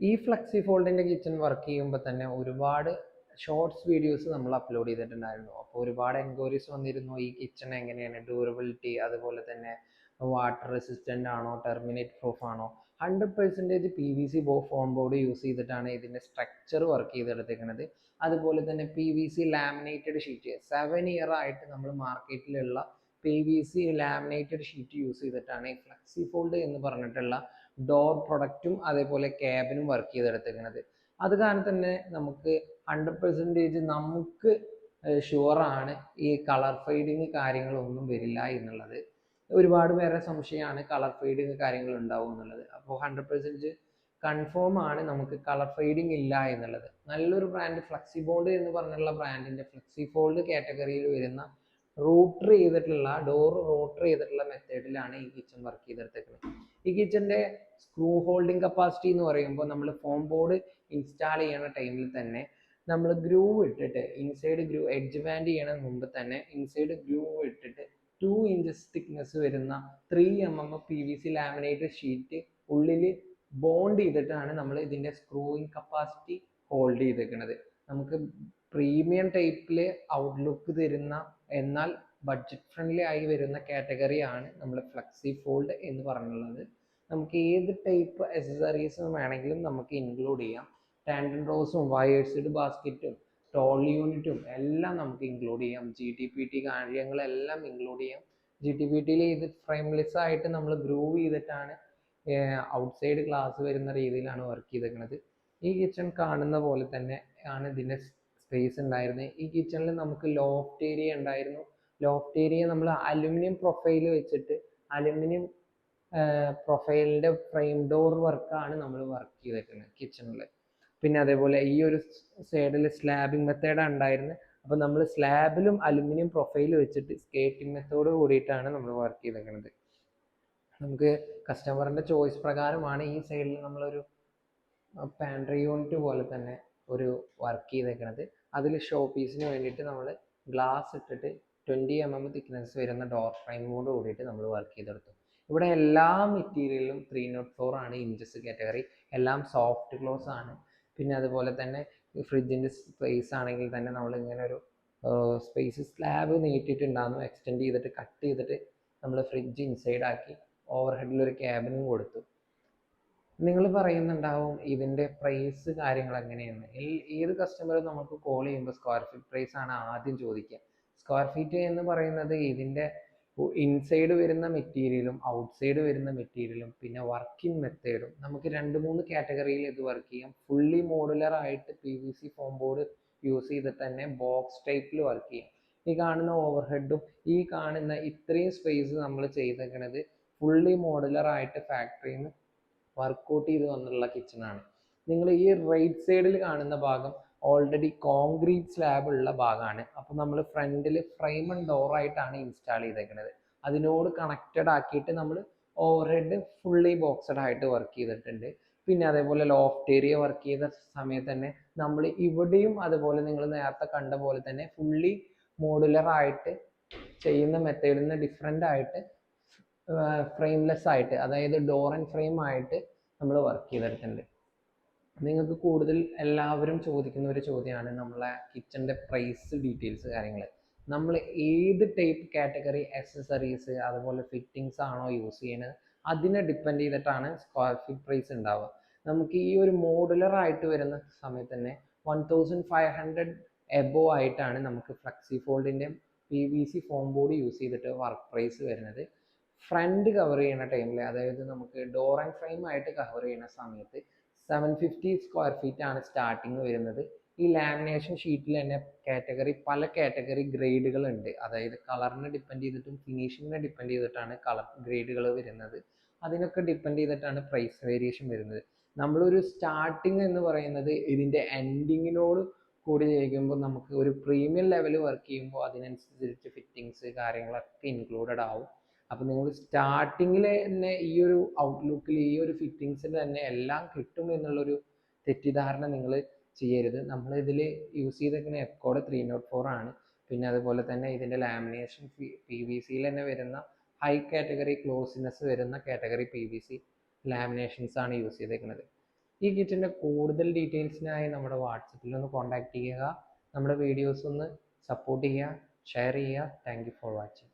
ഈ flexi ഫോൾഡിൻ്റെ kitchen work ചെയ്യുമ്പോൾ തന്നെ ഒരുപാട് ഷോർട്സ് വീഡിയോസ് നമ്മൾ അപ്ലോഡ് ചെയ്തിട്ടുണ്ടായിരുന്നു. അപ്പോൾ ഒരുപാട് എൻക്വയറീസ് വന്നിരുന്നു, ഈ കിച്ചൺ എങ്ങനെയാണ് ഡ്യൂറബിലിറ്റി, അതുപോലെ തന്നെ വാട്ടർ റെസിസ്റ്റൻ്റ് ആണോ, ടെർമിനേറ്റ് പ്രൂഫ് ആണോ. 100% PVC ഫോം ബോർഡ് യൂസ് ചെയ്തിട്ടാണ് ഇതിൻ്റെ സ്ട്രക്ചർ വർക്ക് ചെയ്തെടുത്തിരിക്കുന്നത്. അതുപോലെ തന്നെ PVC ലാമിനേറ്റഡ് ഷീറ്റ് 7 ഇയർ ആയിട്ട് നമ്മൾ മാർക്കറ്റിലുള്ള PVC ലാമിനേറ്റഡ് ഷീറ്റ് യൂസ് ചെയ്തിട്ടാണ് ഈ ഫ്ലെക്സി ഫോൾഡ് എന്ന് പറഞ്ഞിട്ടുള്ള ഡോർ പ്രൊഡക്റ്റും അതേപോലെ ക്യാബിനും വർക്ക് ചെയ്തെടുത്തിരിക്കുന്നത്. അത് കാരണം തന്നെ നമുക്ക് 100% നമുക്ക് ഷുവറാണ് ഈ കളർ ഫെയ്ഡിങ് കാര്യങ്ങളൊന്നും വരില്ല എന്നുള്ളത്. ഒരുപാട് പേരെ സംശയമാണ് കളർ ഫെയ്ഡിങ് കാര്യങ്ങൾ ഉണ്ടാവും എന്നുള്ളത്. അപ്പോൾ 100% കൺഫേം ആണ് നമുക്ക് കളർ ഫെയ്ഡിങ് ഇല്ല എന്നുള്ളത്. നല്ലൊരു ബ്രാൻഡ് ഫ്ലെക്സി ബോണ്ട് എന്ന് പറഞ്ഞുള്ള ബ്രാൻഡിൻ്റെ ഫ്ലെക്സി ഫോൾഡ് കാറ്റഗറിയിൽ വരുന്ന റൂട്ടർ ചെയ്തിട്ടുള്ള ഡോർ റൂട്ടർ ചെയ്തിട്ടുള്ള മെത്തേഡിലാണ് ഈ കിച്ചൺ വർക്ക് ചെയ്തെടുത്തേക്കുന്നത്. ഈ കിച്ചൻ്റെ സ്ക്രൂ ഹോൾഡിംഗ് കപ്പാസിറ്റി എന്ന് പറയുമ്പോൾ നമ്മൾ ഫോം ബോർഡ് ഇൻസ്റ്റാൾ ചെയ്യുന്ന ടൈമിൽ തന്നെ നമ്മൾ ഗ്രൂവ് ഇട്ടിട്ട് ഇൻസൈഡ് ഗ്രൂ എഡ്ജ് ബാൻഡ് ചെയ്യണ മുമ്പ് തന്നെ ഇൻസൈഡ് ഗ്രൂവ് ഇട്ടിട്ട് 2 ഇഞ്ചസ് തിക്നെസ് വരുന്ന 3 PVC ലാമിനേറ്റഡ് ഷീറ്റ് ഉള്ളിൽ ബോണ്ട് ചെയ്തിട്ടാണ് നമ്മൾ ഇതിൻ്റെ സ്ക്രൂയിങ് കപ്പാസിറ്റി ഹോൾഡ് ചെയ്തേക്കുന്നത്. നമുക്ക് പ്രീമിയം ടൈപ്പിൽ ഔട്ട്ലുക്ക് തരുന്ന എന്നാൽ ബഡ്ജറ്റ് ഫ്രണ്ട്ലി ആയി വരുന്ന കാറ്റഗറിയാണ് നമ്മൾ ഫ്ലെക്സി ഫോൾഡ് എന്ന് പറഞ്ഞുള്ളത്. നമുക്ക് ഏത് ടൈപ്പ് അക്സസറീസും വേണമെങ്കിലും നമുക്ക് ഇൻക്ലൂഡ് ചെയ്യാം. ടാൻഡൻ റോസും വയേഴ്സ്ഡ് ബാസ്ക്കറ്റും ടോൾ യൂണിറ്റും എല്ലാം നമുക്ക് ഇൻക്ലൂഡ് ചെയ്യാം. GTPT കാര്യങ്ങളെല്ലാം ഇൻക്ലൂഡ് ചെയ്യാം. GTPTയിൽ ഇത് ഫ്രെയിംലെസ് ആയിട്ട് നമ്മൾ ഗ്രൂവ് ചെയ്തിട്ടാണ് ഔട്ട്സൈഡ് ഗ്ലാസ് വരുന്ന രീതിയിലാണ് വർക്ക് ചെയ്തേക്കുന്നത്. ഈ കിച്ചൺ കാണുന്ന പോലെ തന്നെ ആണ് ഇതിൻ്റെ സ്പേസ് ഉണ്ടായിരുന്നത്. ഈ കിച്ചണിൽ നമുക്ക് ലോഫ്റ്റ് ഏരിയ ഉണ്ടായിരുന്നു. ലോഫ്റ്റ് ഏരിയ നമ്മൾ അലുമിനിയം പ്രൊഫൈൽ വെച്ചിട്ട് അലുമിനിയം പ്രൊഫൈലിൻ്റെ ഫ്രെയിം ഡോർ വർക്കാണ് നമ്മൾ വർക്ക് ചെയ്തേക്കുന്നത് കിച്ചണിൽ. പിന്നെ അതേപോലെ ഈ ഒരു സൈഡിൽ സ്ലാബിംഗ് മെത്തേഡാണ് ഉണ്ടായിരുന്നത്. അപ്പോൾ നമ്മൾ സ്ലാബിലും അലുമിനിയം പ്രൊഫൈൽ വെച്ചിട്ട് സ്കേറ്റിംഗ് മെത്തേഡ് കൂടിയിട്ടാണ് നമ്മൾ വർക്ക് ചെയ്തേക്കുന്നത്. നമുക്ക് കസ്റ്റമറിൻ്റെ ചോയ്സ് പ്രകാരമാണ് ഈ സൈഡിൽ നമ്മളൊരു പാൻട്രി യൂണിറ്റ് പോലെ തന്നെ ഒരു വർക്ക് ചെയ്തേക്കുന്നത്. അതിൽ ഷോ പീസിന് വേണ്ടിയിട്ട് നമ്മൾ ഗ്ലാസ് ഇട്ടിട്ട് 20 തിക്നെസ് വരുന്ന ഡോർ ഫ്രെയിമോട് കൂടിയിട്ട് നമ്മൾ വർക്ക് ചെയ്തെടുത്തു. ഇവിടെ എല്ലാ മെറ്റീരിയലും 304 ആണ് ഇഞ്ചസ് കാറ്റഗറി, എല്ലാം സോഫ്റ്റ് ക്ലോസ് ആണ്. പിന്നെ അതുപോലെ തന്നെ ഫ്രിഡ്ജിൻ്റെ സ്പേസ് ആണെങ്കിൽ തന്നെ നമ്മൾ ഇങ്ങനെ ഒരു സ്പേസ് സ്ലാബ് നീട്ടിയിട്ടുണ്ടായിരുന്നു, എക്സ്റ്റെൻഡ് ചെയ്തിട്ട് കട്ട് ചെയ്തിട്ട് നമ്മൾ ഫ്രിഡ്ജ് ഇൻസൈഡ് ആക്കി ഓവർ ഹെഡിലൊരു ക്യാബിനും കൊടുത്തു. നിങ്ങൾ പറയുന്നുണ്ടാവും ഇതിൻ്റെ പ്രൈസ് കാര്യങ്ങൾ എങ്ങനെയാണ്. ഏത് കസ്റ്റമറും നമുക്ക് കോൾ ചെയ്യുമ്പോൾ സ്ക്വയർ ഫീറ്റ് പ്രൈസ് ആണ് ആദ്യം ചോദിക്കുക. സ്ക്വയർ ഫീറ്റ് എന്ന് പറയുന്നത് ഇതിൻ്റെ ഇൻസൈഡ് വരുന്ന മെറ്റീരിയലും ഔട്ട്സൈഡ് വരുന്ന മെറ്റീരിയലും പിന്നെ വർക്കിംഗ് മെത്തേഡും നമുക്ക് 2-3 കാറ്റഗറിയിൽ ഇത് വർക്ക് ചെയ്യാം. ഫുള്ളി മോഡുലർ ആയിട്ട് PVC ഫോം ബോർഡ് യൂസ് ചെയ്തിട്ട് തന്നെ ബോക്സ് ടൈപ്പിൽ വർക്ക് ചെയ്യാം. ഈ കാണുന്ന ഓവർ ഹെഡും ഈ കാണുന്ന ഇത്രയും സ്പേസ് നമ്മൾ ചെയ്തേക്കുന്നത് ഫുള്ളി മോഡുലർ ആയിട്ട് ഫാക്ടറിയിൽ നിന്ന് വർക്കൗട്ട് ചെയ്ത് വന്നുള്ള കിച്ചണാണ്. നിങ്ങൾ ഈ റൈറ്റ് സൈഡിൽ കാണുന്ന ഭാഗം ഓൾറെഡി കോൺക്രീറ്റ് സ്ലാബ് ഉള്ള ഭാഗമാണ്. അപ്പോൾ നമ്മൾ ഫ്രണ്ടിൽ ഫ്രെയിം ആൻഡ് ഡോറായിട്ടാണ് ഇൻസ്റ്റാൾ ചെയ്തേക്കുന്നത്. അതിനോട് കണക്റ്റഡ് ആക്കിയിട്ട് നമ്മൾ ഓവർ ഹെഡ് ഫുള്ളി ബോക്സഡ് ആയിട്ട് വർക്ക് ചെയ്തിട്ടുണ്ട്. പിന്നെ അതേപോലെ ലോഫ്റ്റ് ഏരിയ വർക്ക് ചെയ്ത സമയത്ത് തന്നെ നമ്മൾ ഇവിടെയും അതുപോലെ നിങ്ങൾ നേരത്തെ കണ്ട പോലെ തന്നെ ഫുള്ളി മോഡുലർ ആയിട്ട് ചെയ്യുന്ന മെത്തേഡിൽ നിന്ന് ഡിഫറെൻ്റ് ആയിട്ട് ഫ്രെയിംലെസ് ആയിട്ട്, അതായത് ഡോർ ആൻഡ് ഫ്രെയിം ആയിട്ട് നമ്മൾ വർക്ക് ചെയ്തെടുത്തിട്ടുണ്ട്. നിങ്ങൾക്ക് കൂടുതൽ എല്ലാവരും ചോദിക്കുന്ന ഒരു ചോദ്യമാണ് നമ്മളെ കിച്ചൻ്റെ പ്രൈസ് ഡീറ്റെയിൽസ് കാര്യങ്ങൾ. നമ്മൾ ഏത് ടൈപ്പ് കാറ്റഗറി അക്സസറീസ് അതുപോലെ ഫിറ്റിങ്സ് ആണോ യൂസ് ചെയ്യുന്നത് അതിനെ ഡിപ്പെൻഡ് ചെയ്തിട്ടാണ് സ്ക്വയർ ഫീറ്റ് പ്രൈസ് ഉണ്ടാവുക. നമുക്ക് ഈ ഒരു മോഡുലർ ആയിട്ട് വരുന്ന സമയത്ത് തന്നെ 1500 എബോ ആയിട്ടാണ് നമുക്ക് ഫ്ലെക്സി ഫോൾഡിൻ്റെ PVC ഫോം ബോർഡ് യൂസ് ചെയ്തിട്ട് വർക്ക് പ്രൈസ് വരുന്നത്. ഫ്രണ്ട് കവർ ചെയ്യുന്ന ടൈമിൽ, അതായത് നമുക്ക് ഡോർ ആൻഡ് ഫ്രെയിം ആയിട്ട് കവർ ചെയ്യുന്ന സമയത്ത് 750 സ്ക്വയർ ഫീറ്റ് ആണ് സ്റ്റാർട്ടിങ് വരുന്നത്. ഈ ലാമിനേഷൻ ഷീറ്റിൽ തന്നെ പല കാറ്റഗറി ഗ്രേഡുകൾ ഉണ്ട്. അതായത് കളറിനെ ഡിപ്പെൻഡ് ചെയ്തിട്ടും ഫിനിഷിങ്ങിനെ ഡിപ്പെൻഡ് ചെയ്തിട്ടാണ് കളർ ഗ്രേഡുകൾ വരുന്നത്. അതിനൊക്കെ ഡിപ്പെൻഡ് ചെയ്തിട്ടാണ് പ്രൈസ് വേരിയേഷൻ വരുന്നത്. നമ്മളൊരു സ്റ്റാർട്ടിങ് എന്ന് പറയുന്നത് ഇതിൻ്റെ എൻഡിങ്ങിനോട് കൂടി ചെയ്യുമ്പോൾ നമുക്ക് ഒരു പ്രീമിയം ലെവൽ വർക്ക് ചെയ്യുമ്പോൾ അതിനനുസരിച്ച് ഫിറ്റിങ്സ് കാര്യങ്ങളൊക്കെ ഇൻക്ലൂഡഡ് ആവും. അപ്പോൾ നിങ്ങൾ സ്റ്റാർട്ടിങ്ങിൽ തന്നെ ഈ ഒരു ഔട്ട്ലുക്കിൽ ഈ ഒരു ഫിറ്റിങ്സിൽ തന്നെ എല്ലാം കിട്ടും എന്നുള്ളൊരു തെറ്റിദ്ധാരണ നിങ്ങൾ ചെയ്യരുത്. നമ്മൾ ഇതിൽ യൂസ് ചെയ്തേക്കുന്ന എക്കോഡ് 304 ആണ്. പിന്നെ അതുപോലെ തന്നെ ഇതിൻ്റെ ലാമിനേഷൻ PVCയിൽ തന്നെ വരുന്ന ഹൈ കാറ്റഗറി ക്ലോസിനെസ് വരുന്ന കാറ്റഗറി PVC ലാമിനേഷൻസ് ആണ് യൂസ് ചെയ്തേക്കുന്നത്. ഈ കിച്ചൻ്റെ കൂടുതൽ ഡീറ്റെയിൽസിനായി നമ്മുടെ വാട്സപ്പിൽ ഒന്ന് കോൺടാക്ട് ചെയ്യുക. നമ്മുടെ വീഡിയോസ് ഒന്ന് സപ്പോർട്ട് ചെയ്യുക, ഷെയർ ചെയ്യുക. Thank you for watching.